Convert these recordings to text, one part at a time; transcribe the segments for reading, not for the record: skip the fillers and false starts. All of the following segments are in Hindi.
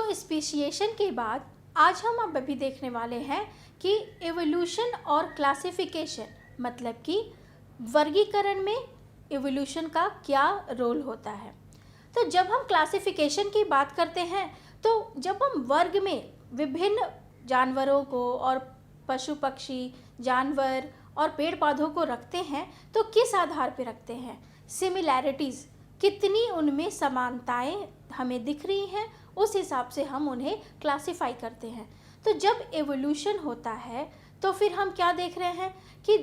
तो स्पीशिएशन के बाद आज हम अब अभी देखने वाले हैं कि एवोल्यूशन और क्लासिफिकेशन मतलब कि वर्गीकरण में एवोल्यूशन का क्या रोल होता है। तो जब हम क्लासिफिकेशन की बात करते हैं तो जब हम वर्ग में विभिन्न जानवरों को और पशु पक्षी जानवर और पेड़ पौधों को रखते हैं तो किस आधार पर रखते हैं? सिमिलैरिटीज़, कितनी उनमें समानताएं हमें दिख रही हैं, उस हिसाब से हम उन्हें क्लासिफाई करते हैं। तो जब एवोल्यूशन होता है तो फिर हम क्या देख रहे हैं कि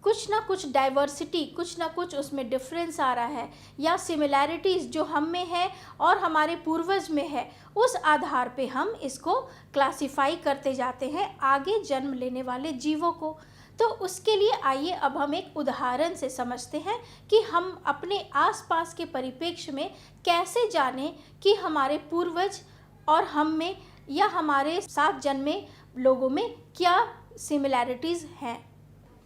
कुछ ना कुछ डाइवर्सिटी, कुछ ना कुछ उसमें डिफरेंस आ रहा है या सिमिलैरिटीज़ जो हम में है और हमारे पूर्वज में है, उस आधार पे हम इसको क्लासिफाई करते जाते हैं आगे जन्म लेने वाले जीवों को। तो उसके लिए आइए अब हम एक उदाहरण से समझते हैं कि हम अपने आसपास के परिप्रेक्ष्य में कैसे जानें कि हमारे पूर्वज और हम में या हमारे साथ जन्मे लोगों में क्या सिमिलैरिटीज़ हैं।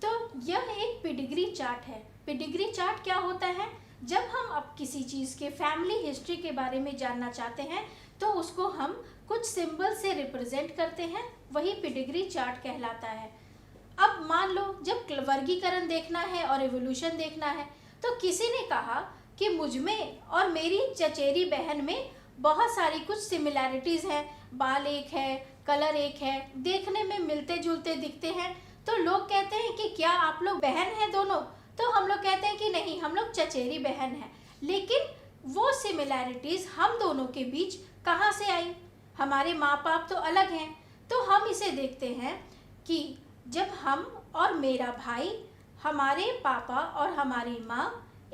तो यह एक पेडिग्री चार्ट है। पेडिग्री चार्ट क्या होता है? जब हम अब किसी चीज़ के फैमिली हिस्ट्री के बारे में जानना चाहते हैं तो उसको हम कुछ सिंबल से रिप्रेजेंट करते हैं, वही पेडिग्री चार्ट कहलाता है। अब मान लो जब वर्गीकरण देखना है और एवोल्यूशन देखना है तो किसी ने कहा कि मुझ में और मेरी चचेरी बहन में बहुत सारी कुछ सिमिलैरिटीज़ हैं, बाल एक है, कलर एक है, देखने में मिलते जुलते दिखते हैं। तो लोग कहते हैं कि क्या आप लोग बहन हैं दोनों? तो हम लोग कहते हैं कि नहीं, हम लोग चचेरी बहन हैं। लेकिन वो सिमिलैरिटीज़ हम दोनों के बीच कहाँ से आई? हमारे माँ बाप तो अलग हैं। तो हम इसे देखते हैं कि जब हम और मेरा भाई, हमारे पापा और हमारी माँ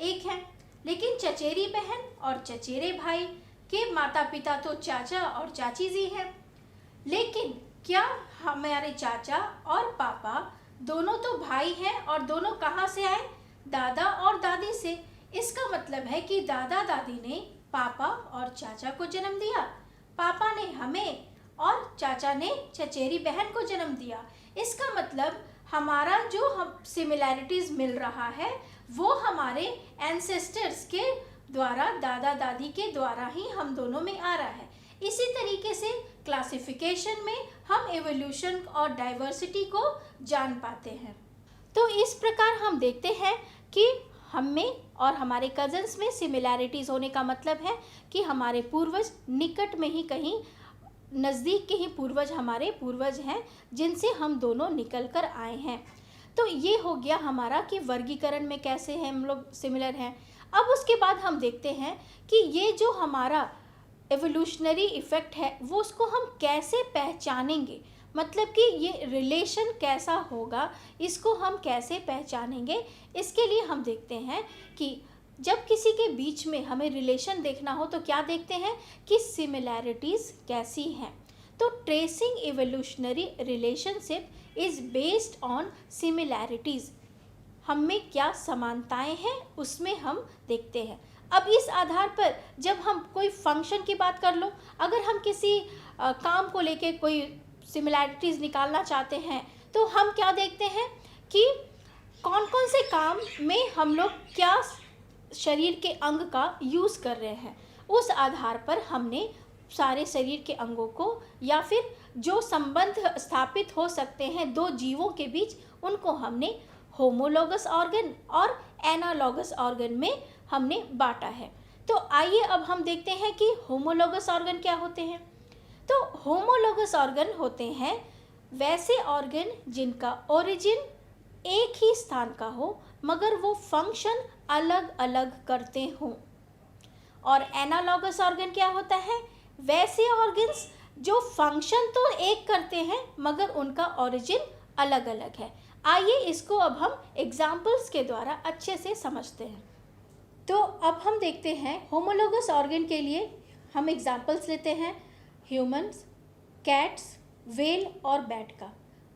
एक हैं, लेकिन चचेरी बहन और चचेरे भाई के माता पिता तो चाचा और चाची जी हैं। लेकिन क्या हमारे चाचा और पापा दोनों तो भाई हैं और दोनों कहाँ से आए? दादा और दादी से। इसका मतलब है कि दादा दादी ने पापा और चाचा को जन्म दिया, पापा ने हमें और चाचा ने चचेरी बहन को जन्म दिया। इसका मतलब हमारा जो हम सिमिलैरिटीज़ मिल रहा है वो हमारे एंसेस्टर्स के द्वारा, दादा दादी के द्वारा ही हम दोनों में आ रहा है। इसी तरीके से क्लासिफिकेशन में हम एवोल्यूशन और डाइवर्सिटी को जान पाते हैं। तो इस प्रकार हम देखते हैं कि हम में और हमारे कज़न्स में सिमिलैरिटीज़ होने का मतलब है कि हमारे पूर्वज निकट में ही, कहीं नज़दीक के ही पूर्वज हमारे पूर्वज हैं जिनसे हम दोनों निकल कर आए हैं। तो ये हो गया हमारा कि वर्गीकरण में कैसे हैं हम लोग सिमिलर हैं। अब उसके बाद हम देखते हैं कि ये जो हमारा एवोल्यूशनरी इफ़ेक्ट है वो उसको हम कैसे पहचानेंगे, मतलब कि ये रिलेशन कैसा होगा, इसको हम कैसे पहचानेंगे। इसके लिए हम देखते हैं कि जब किसी के बीच में हमें रिलेशन देखना हो तो क्या देखते हैं कि सिमिलैरिटीज़ कैसी हैं। तो tracing evolutionary relationship is based on similarities, हम में क्या समानताएं हैं उसमें हम देखते हैं। अब इस आधार पर जब हम कोई फंक्शन की बात कर लो, अगर हम किसी काम को लेके कोई सिमिलैरिटीज़ निकालना चाहते हैं तो हम क्या देखते हैं कि कौन कौन से काम में हम लोग क्या शरीर के अंग का यूज़ कर रहे हैं। उस आधार पर हमने सारे शरीर के अंगों को या फिर जो संबंध स्थापित हो सकते हैं दो जीवों के बीच, उनको हमने होमोलोगस ऑर्गन और एनालॉगस ऑर्गन में हमने बांटा है। तो आइए अब हम देखते हैं कि होमोलोगस ऑर्गन क्या होते हैं। तो होमोलोगस ऑर्गन होते हैं वैसे ऑर्गन जिनका ओरिजिन एक ही स्थान का हो मगर वो फंक्शन अलग अलग करते हों। और एनालॉगस ऑर्गन क्या होता है? वैसे ऑर्गन्स जो फंक्शन तो एक करते हैं मगर उनका ओरिजिन अलग अलग है। आइए इसको अब हम एग्जाम्पल्स के द्वारा अच्छे से समझते हैं। तो अब हम देखते हैं होमोलोगस ऑर्गन के लिए हम एग्जाम्पल्स लेते हैं ह्यूमंस, कैट्स, व्हेल और बैट का।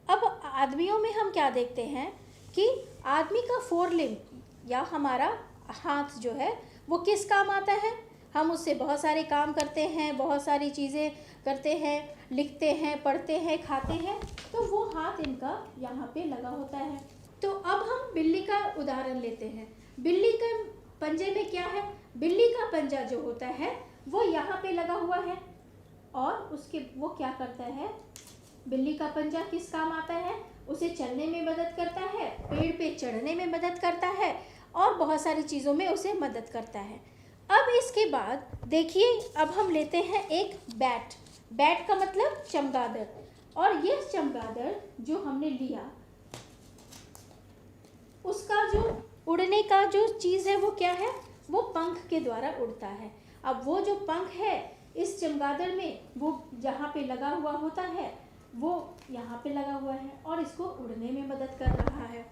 अब आदमियों में हम क्या देखते हैं कि आदमी का फोर लिम्ब या हमारा हाथ जो है वो किस काम आता है? हम उससे बहुत सारे काम करते हैं, बहुत सारी चीज़ें करते हैं, लिखते हैं, पढ़ते हैं, खाते हैं। तो वो हाथ इनका यहाँ पे लगा होता है। तो अब हम बिल्ली का उदाहरण लेते हैं। बिल्ली के पंजे में क्या है? बिल्ली का पंजा जो होता है वो यहाँ पे लगा हुआ है और उसके वो क्या करता है, बिल्ली का पंजा किस काम आता है, उसे चलने में मदद करता है, पेड़ पे चढ़ने में मदद करता है और बहुत सारी चीज़ों में उसे मदद करता है। अब इसके बाद देखिए, अब हम लेते हैं एक बैट। बैट का मतलब चमगादड़, और ये चमगादड़ जो हमने लिया उसका जो उड़ने का जो चीज़ है वो क्या है, वो पंख के द्वारा उड़ता है। अब वो जो पंख है इस चमगादड़ में, वो जहाँ पे लगा हुआ होता है वो यहाँ पे लगा हुआ है और इसको उड़ने में मदद कर रहा है।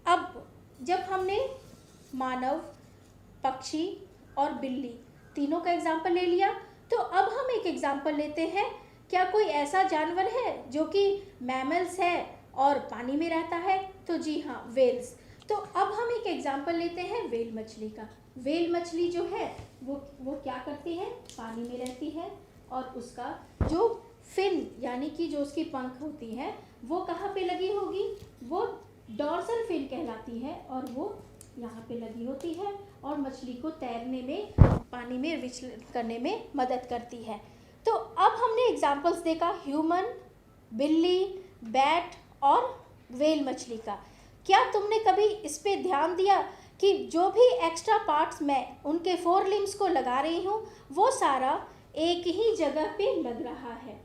अब जब हमने मानव, पक्षी और बिल्ली तीनों का एग्जाम्पल ले लिया, तो अब हम एक एग्जाम्पल लेते हैं। क्या कोई ऐसा जानवर है जो कि मैमल्स है और पानी में रहता है? तो जी हाँ, वेल्स। तो अब हम एक एग्जाम्पल लेते हैं वेल मछली का। वेल मछली जो है वो क्या करती है, पानी में रहती है और उसका जो फिन यानी कि जो उसकी पंख होती है वो कहाँ पे लगी होगी, वो डॉर्सल फिन कहलाती है और वो यहाँ पे लगी होती है और मछली को तैरने में, पानी में विचलन करने में मदद करती है। तो अब हमने एग्जाम्पल्स देखा ह्यूमन, बिल्ली, बैट और वेल मछली का। क्या तुमने कभी इस पे ध्यान दिया कि जो भी एक्स्ट्रा पार्ट्स मैं उनके 4 लिम्स को लगा रही हूँ वो सारा एक ही जगह पे लग रहा है,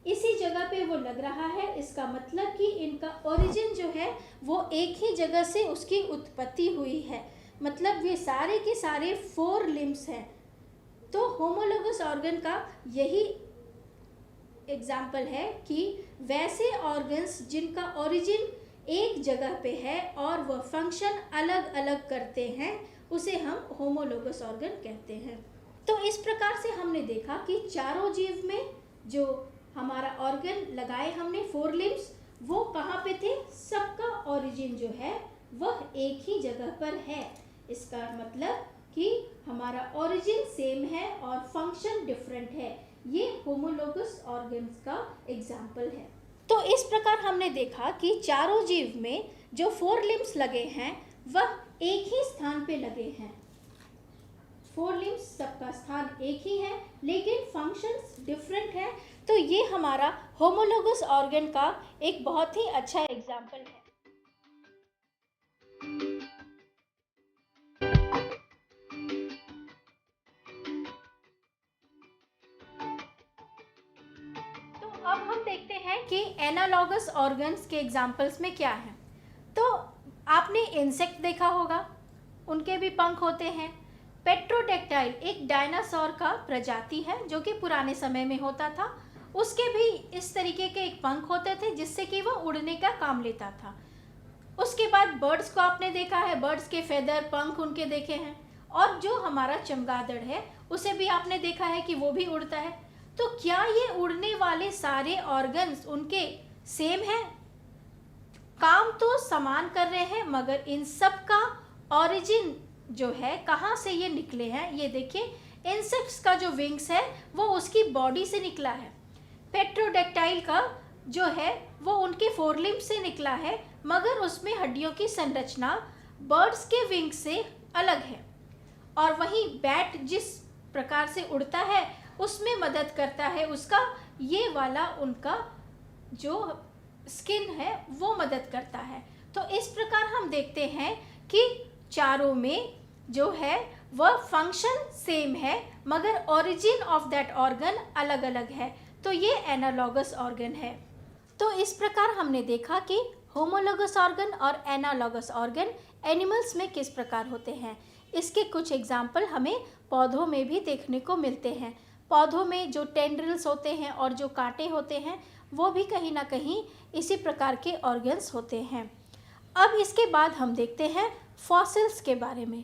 इसी जगह पे वो लग रहा है। इसका मतलब कि इनका ओरिजिन जो है वो एक ही जगह से उसकी उत्पत्ति हुई है, मतलब ये सारे के सारे 4 लिम्स हैं। तो होमोलोगस ऑर्गन का यही एग्जाम्पल है कि वैसे ऑर्गन्स जिनका ओरिजिन एक जगह पे है और वह फंक्शन अलग अलग करते हैं उसे हम होमोलोगस ऑर्गन कहते हैं। तो इस प्रकार से हमने देखा कि चारों जीव में जो हमारा ऑर्गन लगाए हमने 4 लिम्स, वो कहाँ पे थे, सबका ओरिजिन जो है वह एक ही जगह पर है। इसका मतलब कि हमारा ओरिजिन सेम है और फंक्शन डिफरेंट है। ये होमोलोगस ऑर्गन्स का एग्जाम्पल है। तो इस प्रकार हमने देखा कि चारों जीव में जो 4 लिम्स लगे हैं वह एक ही स्थान पे लगे हैं। 4 लिम्स सबका स्थान एक ही है लेकिन फंक्शंस डिफरेंट है। तो ये हमारा होमोलोगस ऑर्गन का एक बहुत ही अच्छा एग्जाम्पल है। तो अब हम देखते हैं कि एनालॉगस ऑर्गन्स के एग्जाम्पल्स में क्या है। तो आपने इंसेक्ट देखा होगा, उनके भी पंख होते हैं। पेट्रोडेक्टाइल एक डायनासोर का प्रजाति है जो कि पुराने समय में होता था। उसके भी इस तरीके के एक पंख होते थे जिससे कि वह उड़ने का काम लेता था। उसके बाद बर्ड्स को आपने देखा है, बर्ड्स के फेदर, पंख उनके देखे हैं। और जो हमारा चमगादड़ है उसे भी आपने देखा है कि वो भी उड़ता है। तो क्या ये उड़ने वाले सारे ऑर्गन्स उनके सेम हैं? काम तो समान कर रहे हैं मगर इन सब का ओरिजिन जो है कहाँ से ये निकले हैं, ये देखिए। इंसेक्ट्स का जो विंग्स है वो उसकी बॉडी से निकला है। पेट्रोडेक्टाइल का जो है वो उनके 4 लिम्स से निकला है मगर उसमें हड्डियों की संरचना बर्ड्स के विंग से अलग है। और वहीं बैट जिस प्रकार से उड़ता है उसमें मदद करता है उसका ये वाला उनका जो स्किन है वो मदद करता है। तो इस प्रकार हम देखते हैं कि चारों में जो है वह फंक्शन सेम है मगर ओरिजिन ऑफ दैट ऑर्गन अलग अलग है। तो ये एनालॉगस ऑर्गन है। तो इस प्रकार हमने देखा कि होमोलोगस ऑर्गन और एनालॉगस ऑर्गन एनिमल्स में किस प्रकार होते हैं। इसके कुछ एग्जाम्पल हमें पौधों में भी देखने को मिलते हैं। पौधों में जो टेंड्रिल्स होते हैं और जो कांटे होते हैं वो भी कहीं ना कहीं इसी प्रकार के ऑर्गन्स होते हैं। अब इसके बाद हम देखते हैं फॉसिल्स के बारे में।